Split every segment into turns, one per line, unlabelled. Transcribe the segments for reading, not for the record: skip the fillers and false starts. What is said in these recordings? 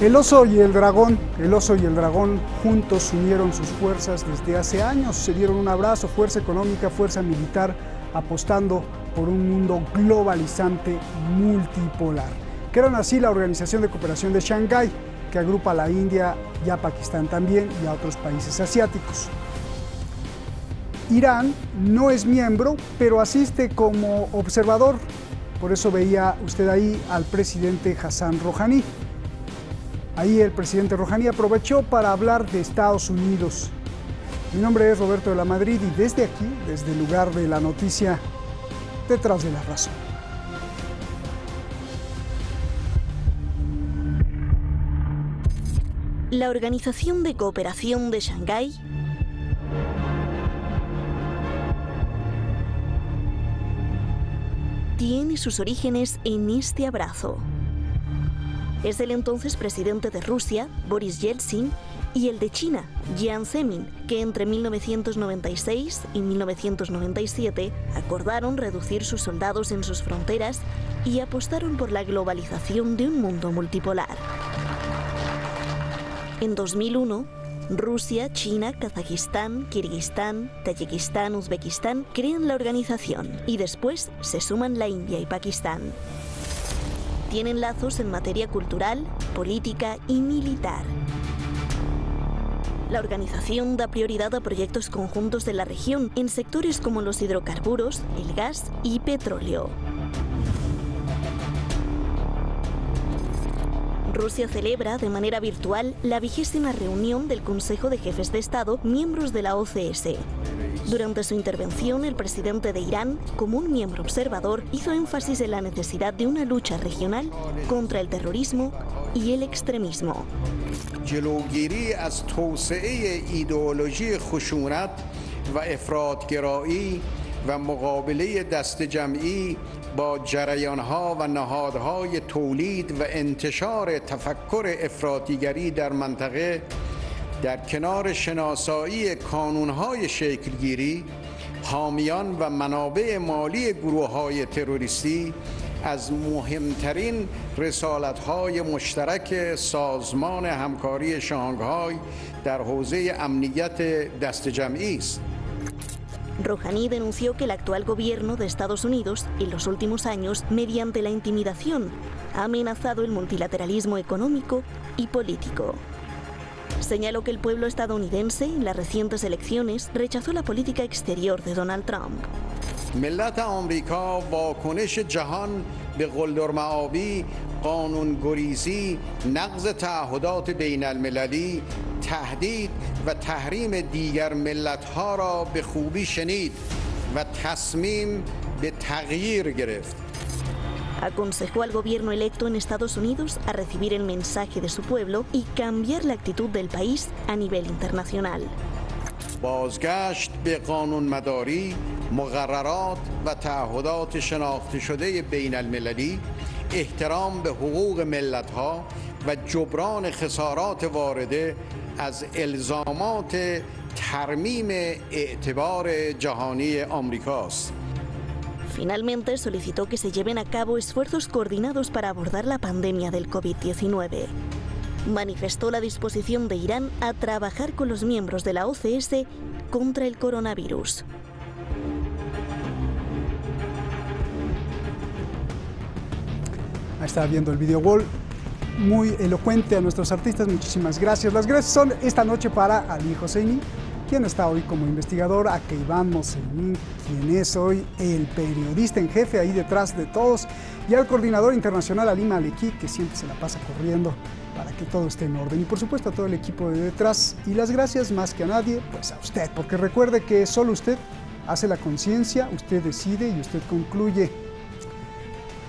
El oso y el dragón juntos unieron sus fuerzas desde hace años, se dieron un abrazo, fuerza económica, fuerza militar, apostando por un mundo globalizante multipolar. Crearon así la Organización de Cooperación de Shanghái, que agrupa a la India y a Pakistán también y a otros países asiáticos. Irán no es miembro, pero asiste como observador. Por eso veía usted ahí al presidente Hassan Rouhani. Ahí el presidente Rouhani aprovechó para hablar de Estados Unidos. Mi nombre es Roberto de la Madrid y desde aquí, desde el lugar de la noticia, detrás de la razón.
La Organización de Cooperación de Shanghái tiene sus orígenes en este abrazo. Es el entonces presidente de Rusia, Boris Yeltsin, y el de China, Jiang Zemin, que entre 1996 y 1997 acordaron reducir sus soldados en sus fronteras y apostaron por la globalización de un mundo multipolar. En 2001, Rusia, China, Kazajistán, Kirguistán, Tayikistán, Uzbekistán crean la organización y después se suman la India y Pakistán. Tienen lazos en materia cultural, política y militar. La organización da prioridad a proyectos conjuntos de la región en sectores como los hidrocarburos, el gas y petróleo. Rusia celebra de manera virtual la 20ª reunión del Consejo de Jefes de Estado, miembros de la OCS. Durante su intervención, el presidente de Irán, como un miembro observador, hizo énfasis en la necesidad de una lucha regional contra el terrorismo y el extremismo.
جلوگیری از توسعه ایدئولوژی خشونت و افراطگرایی و مقابله دست جمعی با جریانها و نهادهای تولید و انتشار تفکر افراطیگری در منطقه در کنار شناسایی کانونهای شکلگیری، حامیان و منابع مالی گروه‌های تروریستی از مهمترین رسالت‌های مشترک سازمان همکاری شانگهای در حوزه امنیت دست جمعی است.
Rouhani denunció que el actual gobierno de Estados Unidos, en los últimos años, mediante la intimidación, ha amenazado el multilateralismo económico y político. Señaló que el pueblo estadounidense, en las recientes elecciones, rechazó la política exterior de Donald Trump.
ملت آمریکا واکنش جهان به قلدرمآبی، قانونگریزی، نقض تعهدات بین المللی، تهدید و تحریم دیگر ملت‌ها را به خوبی شنید و تصمیم به تغییر گرفت.
Aconsejó al gobierno electo en Estados Unidos a recibir el mensaje de su pueblo y cambiar la actitud del país a nivel internacional.
بازگشت به قانونمداری، مقررات و تعهدات شناخته شده بین المللی، احترام به حقوق ملت‌ها و جبران خسارات وارده از الزامات ترمیم اعتبار جهانی آمریکاست.
Finalmente solicitó que se lleven a cabo esfuerzos coordinados para abordar la pandemia del COVID-19. Manifestó la disposición de Irán a trabajar con los miembros de la OCS contra el coronavirus.
Ahí está viendo el video wall, muy elocuente a nuestros artistas, muchísimas gracias. Las gracias son esta noche para Ali Hosseini, quien está hoy como investigador, a Keivan Mosselmin, quien es hoy el periodista en jefe ahí detrás de todos, y al coordinador internacional Ali Maleki, que siempre se la pasa corriendo para que todo esté en orden, y por supuesto a todo el equipo de detrás. Y las gracias más que a nadie, pues a usted, porque recuerde que solo usted hace la conciencia, usted decide y usted concluye.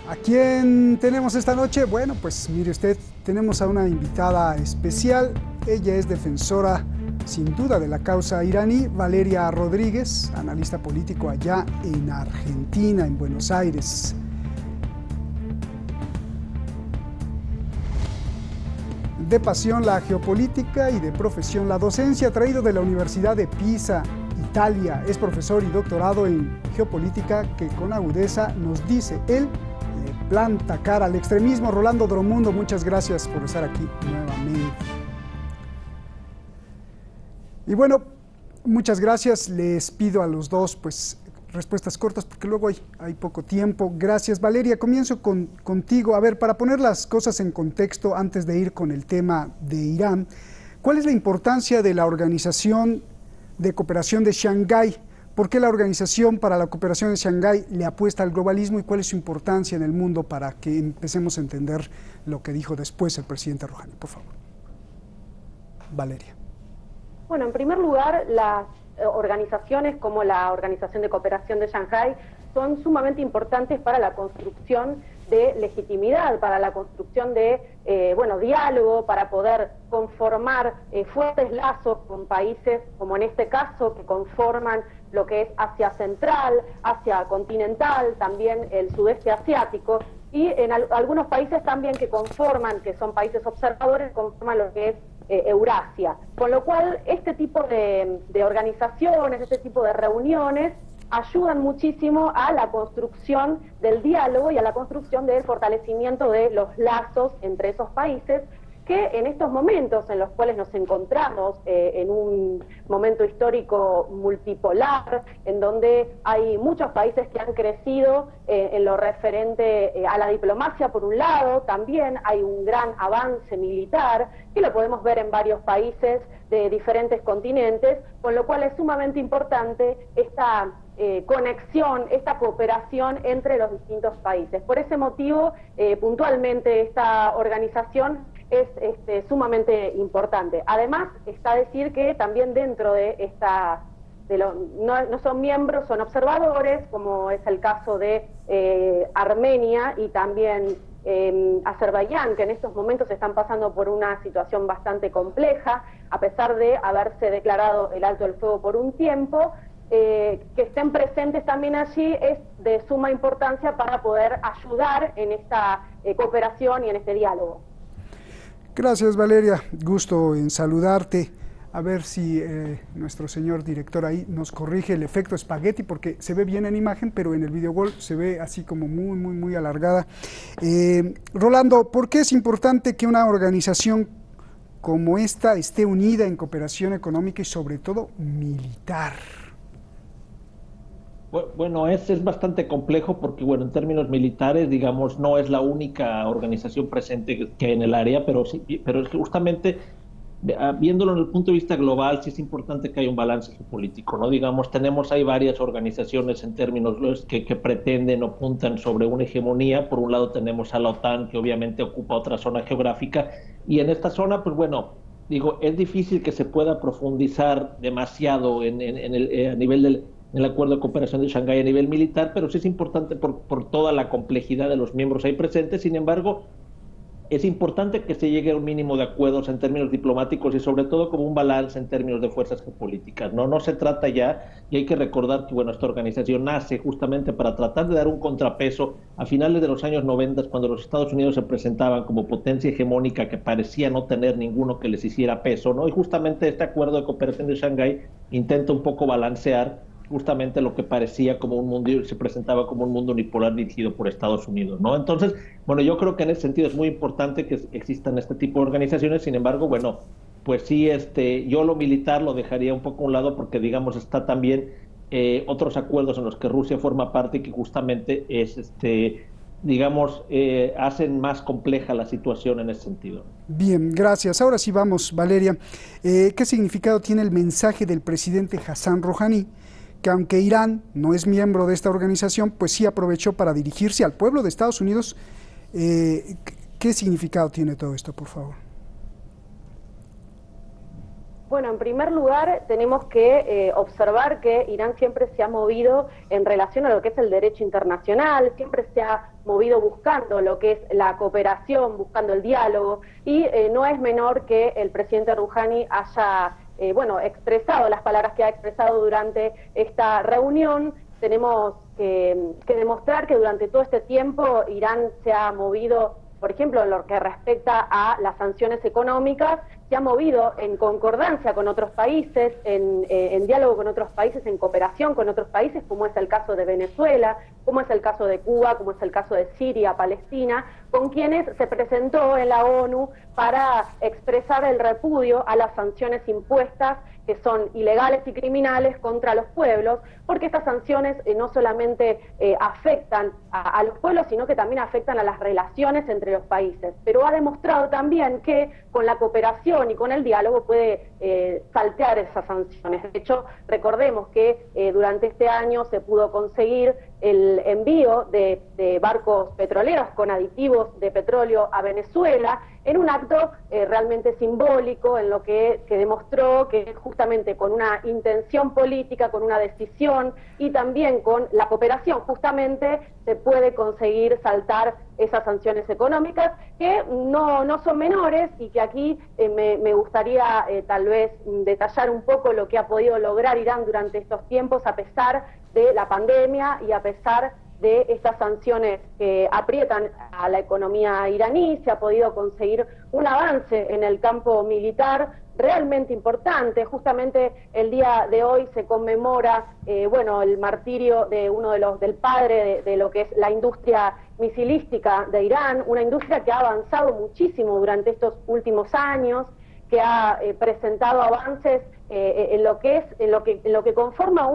¿A quién tenemos esta noche? Bueno, pues mire usted, tenemos a una invitada especial. Ella es defensora, sin duda, de la causa iraní, Valeria Rodríguez, analista político allá en Argentina, en Buenos Aires. De pasión la geopolítica y de profesión la docencia, traído de la Universidad de Pisa, Italia. Es profesor y doctorado en geopolítica que con agudeza nos dice él, le planta cara al extremismo. Rolando Dromundo, muchas gracias por estar aquí nuevamente. Y bueno, muchas gracias. Les pido a los dos pues respuestas cortas porque luego hay poco tiempo. Gracias. Valeria, comienzo contigo. A ver, para poner las cosas en contexto antes de ir con el tema de Irán, ¿cuál es la importancia de la Organización de Cooperación de Shanghái? ¿Por qué la Organización para la Cooperación de Shanghái le apuesta al globalismo y cuál es su importancia en el mundo para que empecemos a entender lo que dijo después el presidente Rouhani? Por favor. Valeria.
Bueno, en primer lugar, las organizaciones como la Organización de Cooperación de Shanghái son sumamente importantes para la construcción de legitimidad, para la construcción de diálogo, para poder conformar fuertes lazos con países como en este caso que conforman lo que es Asia Central, Asia Continental, también el sudeste asiático y en algunos países también que conforman, que son países observadores, conforman lo que es Eurasia. Con lo cual, este tipo de organizaciones, este tipo de reuniones ayudan muchísimo a la construcción del diálogo y a la construcción del fortalecimiento de los lazos entre esos países que en estos momentos en los cuales nos encontramos en un momento histórico multipolar, en donde hay muchos países que han crecido en lo referente a la diplomacia por un lado, también hay un gran avance militar, que lo podemos ver en varios países de diferentes continentes, con lo cual es sumamente importante esta conexión, esta cooperación entre los distintos países. Por ese motivo, puntualmente esta organización es sumamente importante. Además, está a decir que también dentro de esta, no son miembros, son observadores, como es el caso de Armenia y también Azerbaiyán, que en estos momentos están pasando por una situación bastante compleja, a pesar de haberse declarado el alto del fuego por un tiempo. Que estén presentes también allí es de suma importancia para poder ayudar en esta cooperación y en este diálogo.
Gracias, Valeria. Gusto en saludarte. A ver si nuestro señor director ahí nos corrige el efecto espagueti, porque se ve bien en imagen, pero en el video wall se ve así como muy alargada. Rolando, ¿por qué es importante que una organización como esta esté unida en cooperación económica y sobre todo militar?
Bueno, es bastante complejo porque, bueno, en términos militares, digamos, no es la única organización presente que hay en el área, pero sí, pero es que justamente, viéndolo en el punto de vista global, sí es importante que haya un balance geopolítico, ¿no? Digamos, hay varias organizaciones en términos que pretenden o apuntan sobre una hegemonía. Por un lado tenemos a la OTAN, que obviamente ocupa otra zona geográfica, y en esta zona, pues bueno, digo, es difícil que se pueda profundizar demasiado a nivel del acuerdo de cooperación de Shanghái a nivel militar, pero sí es importante por toda la complejidad de los miembros ahí presentes. Sin embargo, es importante que se llegue a un mínimo de acuerdos en términos diplomáticos y sobre todo como un balance en términos de fuerzas geopolíticas. No se trata ya, y hay que recordar que bueno, esta organización nace justamente para tratar de dar un contrapeso a finales de los años 90, cuando los Estados Unidos se presentaban como potencia hegemónica que parecía no tener ninguno que les hiciera peso, ¿no? Y justamente este acuerdo de cooperación de Shanghái intenta un poco balancear justamente lo que parecía como un mundo, se presentaba como un mundo unipolar dirigido por Estados Unidos, ¿no? Entonces, bueno, yo creo que en ese sentido es muy importante que existan este tipo de organizaciones. Sin embargo, bueno, pues sí, yo lo militar lo dejaría un poco a un lado porque, digamos, está también otros acuerdos en los que Rusia forma parte y que justamente hacen más compleja la situación en ese sentido.
Bien, gracias. Ahora sí vamos, Valeria. ¿Qué significado tiene el mensaje del presidente Hassan Rouhani, que aunque Irán no es miembro de esta organización, pues sí aprovechó para dirigirse al pueblo de Estados Unidos? ¿Qué significado tiene todo esto, por favor?
Bueno, en primer lugar tenemos que observar que Irán siempre se ha movido en relación a lo que es el derecho internacional, siempre se ha movido buscando lo que es la cooperación, buscando el diálogo, y no es menor que el presidente Rouhani haya expresado las palabras que ha expresado durante esta reunión. Tenemos que demostrar que durante todo este tiempo Irán se ha movido por ejemplo, en lo que respecta a las sanciones económicas, se ha movido en concordancia con otros países, en diálogo con otros países, en cooperación con otros países, como es el caso de Venezuela, como es el caso de Cuba, como es el caso de Siria, Palestina, con quienes se presentó en la ONU para expresar el repudio a las sanciones impuestas, que son ilegales y criminales contra los pueblos, porque estas sanciones no solamente afectan a los pueblos, sino que también afectan a las relaciones entre los países. Pero ha demostrado también que con la cooperación y con el diálogo puede saltear esas sanciones. De hecho, recordemos que durante este año se pudo conseguir el envío de barcos petroleros con aditivos de petróleo a Venezuela, en un acto realmente simbólico, en lo que demostró que justamente con una intención política, con una decisión y también con la cooperación, justamente se puede conseguir saltar esas sanciones económicas, que no son menores, y que aquí me gustaría tal vez detallar un poco lo que ha podido lograr Irán durante estos tiempos, a pesar de la pandemia y a pesar de estas sanciones que aprietan a la economía iraní. Se ha podido conseguir un avance en el campo militar realmente importante. Justamente el día de hoy se conmemora el martirio de uno del padre de lo que es la industria misilística de Irán, una industria que ha avanzado muchísimo durante estos últimos años, que ha presentado avances en lo que conforma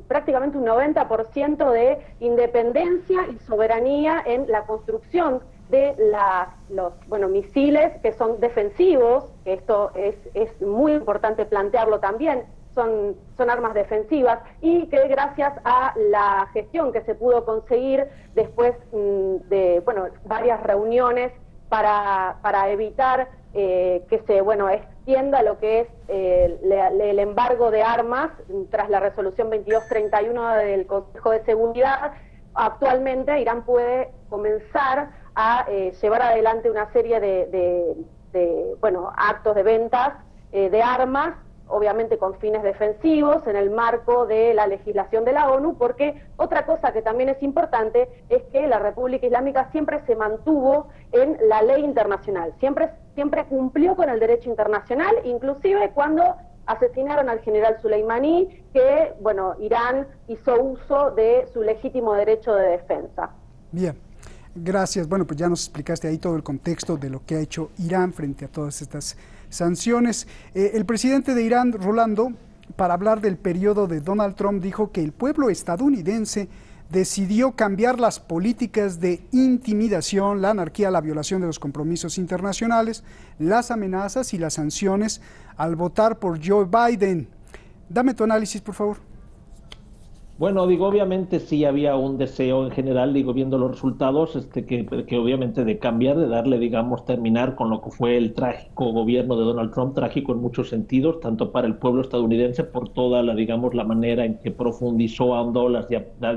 prácticamente un 90% de independencia y soberanía en la construcción de los misiles que son defensivos, que esto es muy importante plantearlo también. Son armas defensivas, y que gracias a la gestión que se pudo conseguir después de varias reuniones para evitar que se extienda lo que es el embargo de armas tras la resolución 2231 del Consejo de Seguridad, actualmente Irán puede comenzar a llevar adelante una serie de actos de ventas de armas, obviamente con fines defensivos, en el marco de la legislación de la ONU, porque otra cosa que también es importante es que la República Islámica siempre se mantuvo en la ley internacional, siempre cumplió con el derecho internacional, inclusive cuando asesinaron al general Soleimani, que Irán hizo uso de su legítimo derecho de defensa.
Bien. Gracias. Bueno, pues ya nos explicaste ahí todo el contexto de lo que ha hecho Irán frente a todas estas sanciones. El presidente de Irán, Rolando, para hablar del periodo de Donald Trump, dijo que el pueblo estadounidense decidió cambiar las políticas de intimidación, la anarquía, la violación de los compromisos internacionales, las amenazas y las sanciones al votar por Joe Biden. Dame tu análisis, por favor.
Bueno, obviamente sí había un deseo en general, viendo los resultados, que obviamente de cambiar, de darle, terminar con lo que fue el trágico gobierno de Donald Trump, trágico en muchos sentidos, tanto para el pueblo estadounidense por toda la manera en que profundizó, ahondó las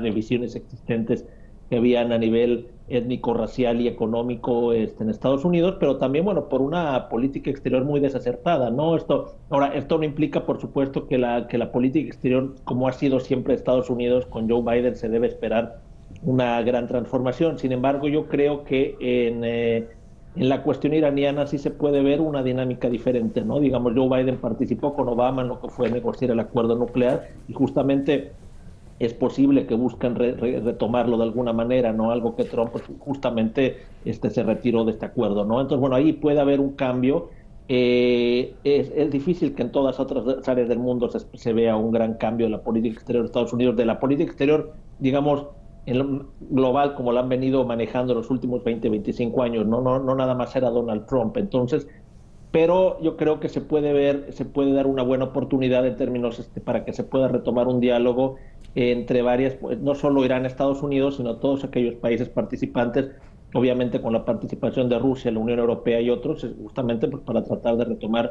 divisiones existentes que habían a nivel étnico, racial y económico en Estados Unidos, pero también, por una política exterior muy desacertada, ¿no? Esto no implica, por supuesto, que la política exterior, como ha sido siempre Estados Unidos, con Joe Biden se debe esperar una gran transformación. Sin embargo, yo creo que en la cuestión iraniana sí se puede ver una dinámica diferente, ¿no? Joe Biden participó con Obama en lo que fue negociar el acuerdo nuclear, y justamente es posible que busquen retomarlo de alguna manera, ¿no? Algo que Trump justamente se retiró de este acuerdo, ¿no? Entonces, ahí puede haber un cambio. Es difícil que en todas otras áreas del mundo se vea un gran cambio en la política exterior de Estados Unidos, de la política exterior, en global, como la han venido manejando los últimos 20, 25 años, no nada más era Donald Trump. Entonces, pero yo creo que se puede dar una buena oportunidad en términos para que se pueda retomar un diálogo entre varias, no solo Irán, Estados Unidos, sino todos aquellos países participantes, obviamente con la participación de Rusia, la Unión Europea y otros, justamente para tratar de retomar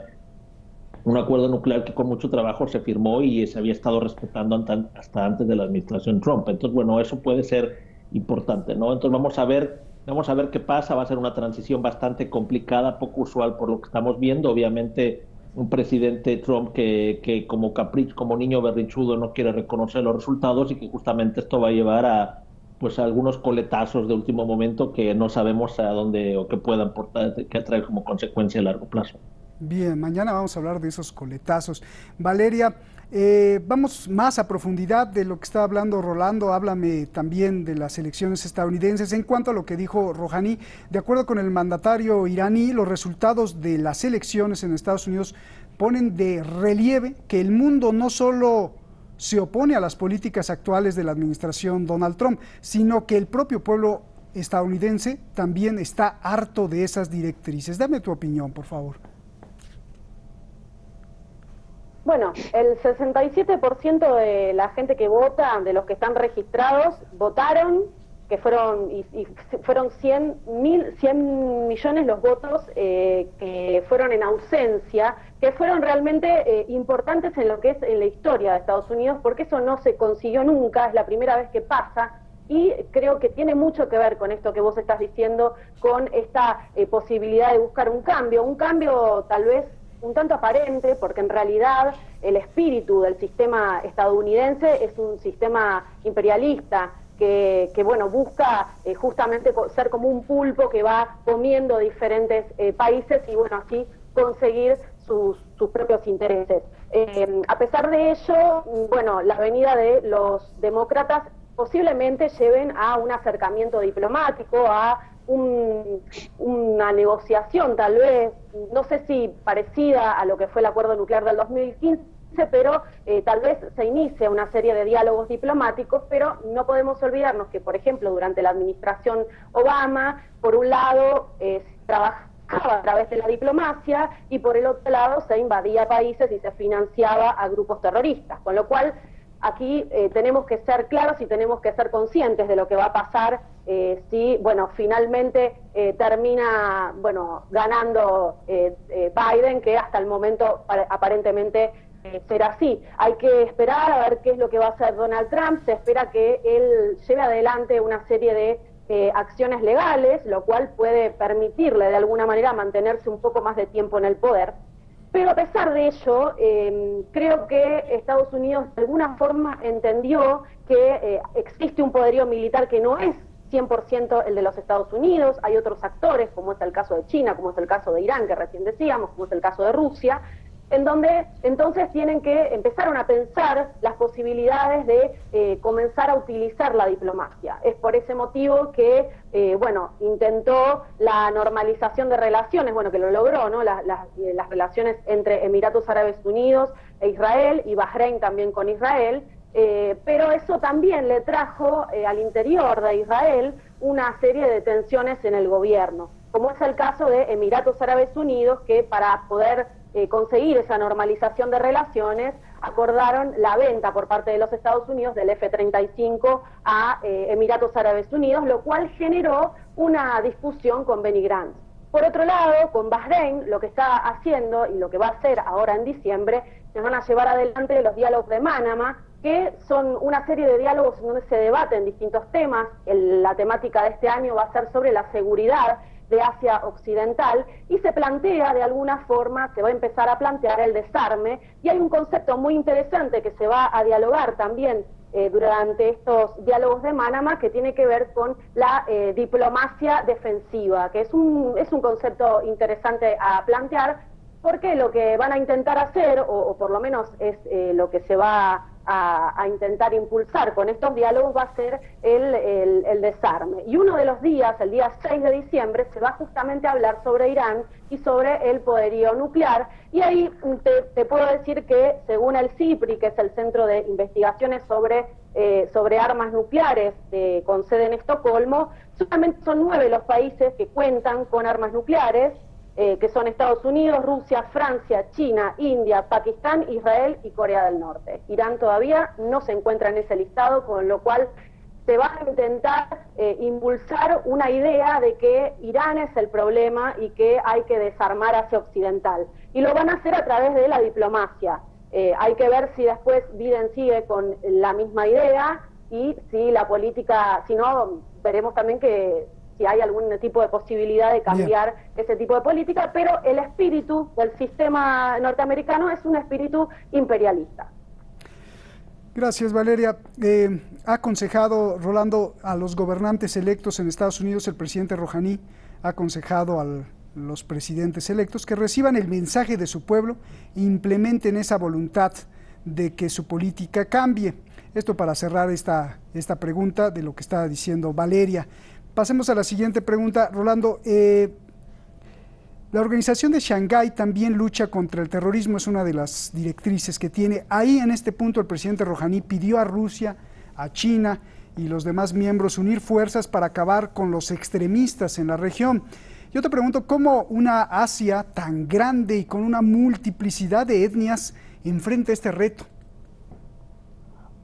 un acuerdo nuclear que con mucho trabajo se firmó y se había estado respetando hasta antes de la administración Trump. Entonces, eso puede ser importante, ¿no? Entonces vamos a ver qué pasa. Va a ser una transición bastante complicada, poco usual por lo que estamos viendo. Obviamente un presidente Trump que como niño berrinchudo no quiere reconocer los resultados, y que justamente esto va a llevar a pues algunos coletazos de último momento que no sabemos a dónde o qué puedan portar, que traer como consecuencia a largo plazo.
Bien, mañana vamos a hablar de esos coletazos. Valeria, vamos más a profundidad de lo que está hablando Rolando. Háblame también de las elecciones estadounidenses. En cuanto a lo que dijo Rouhani, de acuerdo con el mandatario iraní, los resultados de las elecciones en Estados Unidos ponen de relieve que el mundo no solo se opone a las políticas actuales de la administración Donald Trump, sino que el propio pueblo estadounidense también está harto de esas directrices. Dame tu opinión, por favor.
Bueno, el 67% de la gente que vota, de los que están registrados, votaron, que fueron fueron 100 millones los votos que fueron en ausencia, que fueron realmente importantes en lo que es en la historia de Estados Unidos, porque eso no se consiguió nunca, es la primera vez que pasa, y creo que tiene mucho que ver con esto que vos estás diciendo, con esta posibilidad de buscar un cambio tal vez un tanto aparente, porque en realidad el espíritu del sistema estadounidense es un sistema imperialista que bueno, busca justamente ser como un pulpo que va comiendo diferentes países y bueno, así conseguir sus propios intereses. A pesar de ello, bueno, la venida de los demócratas posiblemente lleven a un acercamiento diplomático, a una negociación tal vez, no sé si parecida a lo que fue el acuerdo nuclear del 2015, pero tal vez se inicie una serie de diálogos diplomáticos, pero no podemos olvidarnos que, por ejemplo, durante la administración Obama, por un lado, trabajaba a través de la diplomacia y por el otro lado se invadía países y se financiaba a grupos terroristas, con lo cual aquí tenemos que ser claros y tenemos que ser conscientes de lo que va a pasar si, bueno, finalmente termina, bueno, ganando Biden, que hasta el momento aparentemente será así. Hay que esperar a ver qué es lo que va a hacer Donald Trump. Se espera que él lleve adelante una serie de acciones legales, lo cual puede permitirle de alguna manera mantenerse un poco más de tiempo en el poder. Pero a pesar de ello, creo que Estados Unidos de alguna forma entendió que existe un poderío militar que no es 100% el de los Estados Unidos, hay otros actores, como es el caso de China, como es el caso de Irán, que recién decíamos, como es el caso de Rusia, en donde entonces empezaron a pensar las posibilidades de comenzar a utilizar la diplomacia. Es por ese motivo que, bueno, intentó la normalización de relaciones, bueno, que lo logró, ¿no? Las relaciones entre Emiratos Árabes Unidos e Israel, y Bahrein también con Israel, pero eso también le trajo al interior de Israel una serie de tensiones en el gobierno, como es el caso de Emiratos Árabes Unidos, que para poder conseguir esa normalización de relaciones, acordaron la venta por parte de los Estados Unidos del F-35 a Emiratos Árabes Unidos, lo cual generó una discusión con Benny Gantz. Por otro lado, con Bahrein, lo que está haciendo y lo que va a hacer ahora en diciembre, se van a llevar adelante los diálogos de Manama, que son una serie de diálogos donde se debaten distintos temas. La temática de este año va a ser sobre la seguridad de Asia Occidental, y se plantea de alguna forma, se va a empezar a plantear el desarme, y hay un concepto muy interesante que se va a dialogar también durante estos diálogos de Manama, que tiene que ver con la diplomacia defensiva, que es un concepto interesante a plantear, porque lo que van a intentar hacer, o por lo menos es lo que se va a intentar impulsar con estos diálogos, va a ser el desarme. Y uno de los días, el día 6 de diciembre, se va justamente a hablar sobre Irán y sobre el poderío nuclear. Y ahí te puedo decir que, según el CIPRI, que es el Centro de Investigaciones sobre Armas Nucleares con sede en Estocolmo, solamente son 9 los países que cuentan con armas nucleares, que son Estados Unidos, Rusia, Francia, China, India, Pakistán, Israel y Corea del Norte. Irán todavía no se encuentra en ese listado, con lo cual se va a intentar impulsar una idea de que Irán es el problema y que hay que desarmar Asia Occidental. Y lo van a hacer a través de la diplomacia. Hay que ver si después Biden sigue con la misma idea y si la política, si no, veremos también que si hay algún tipo de posibilidad de cambiar ese tipo de política, pero el espíritu del sistema norteamericano es un espíritu imperialista.
Gracias, Valeria. Ha aconsejado, Rolando, a los gobernantes electos en Estados Unidos, el presidente Rouhani ha aconsejado a los presidentes electos que reciban el mensaje de su pueblo e implementen esa voluntad de que su política cambie. Esto para cerrar esta pregunta de lo que estaba diciendo Valeria. Pasemos a la siguiente pregunta. Rolando, la Organización de Shanghái también lucha contra el terrorismo, es una de las directrices que tiene. Ahí, en este punto, el presidente Rouhani pidió a Rusia, a China y los demás miembros unir fuerzas para acabar con los extremistas en la región. Yo te pregunto, ¿cómo una Asia tan grande y con una multiplicidad de etnias enfrenta este reto?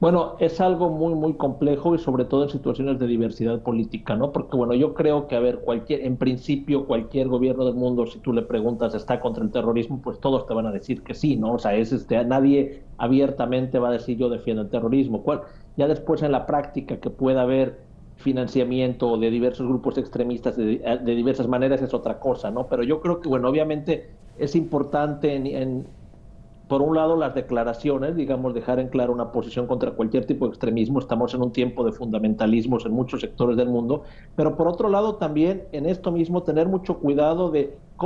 Bueno, es algo muy complejo y sobre todo en situaciones de diversidad política, ¿no? Porque, bueno, yo creo que, a ver, en principio, cualquier gobierno del mundo, si tú le preguntas, ¿está contra el terrorismo? Pues todos te van a decir que sí, ¿no? O sea, nadie abiertamente va a decir yo defiendo el terrorismo. Ya después en la práctica que pueda haber financiamiento de diversos grupos extremistas de diversas maneras es otra cosa, ¿no? Pero yo creo que, bueno, obviamente es importante por un lado, las declaraciones, digamos, dejar en claro una posición contra cualquier tipo de extremismo. Estamos en un tiempo de fundamentalismos en muchos sectores del mundo, pero por otro lado también en esto mismo tener mucho cuidado de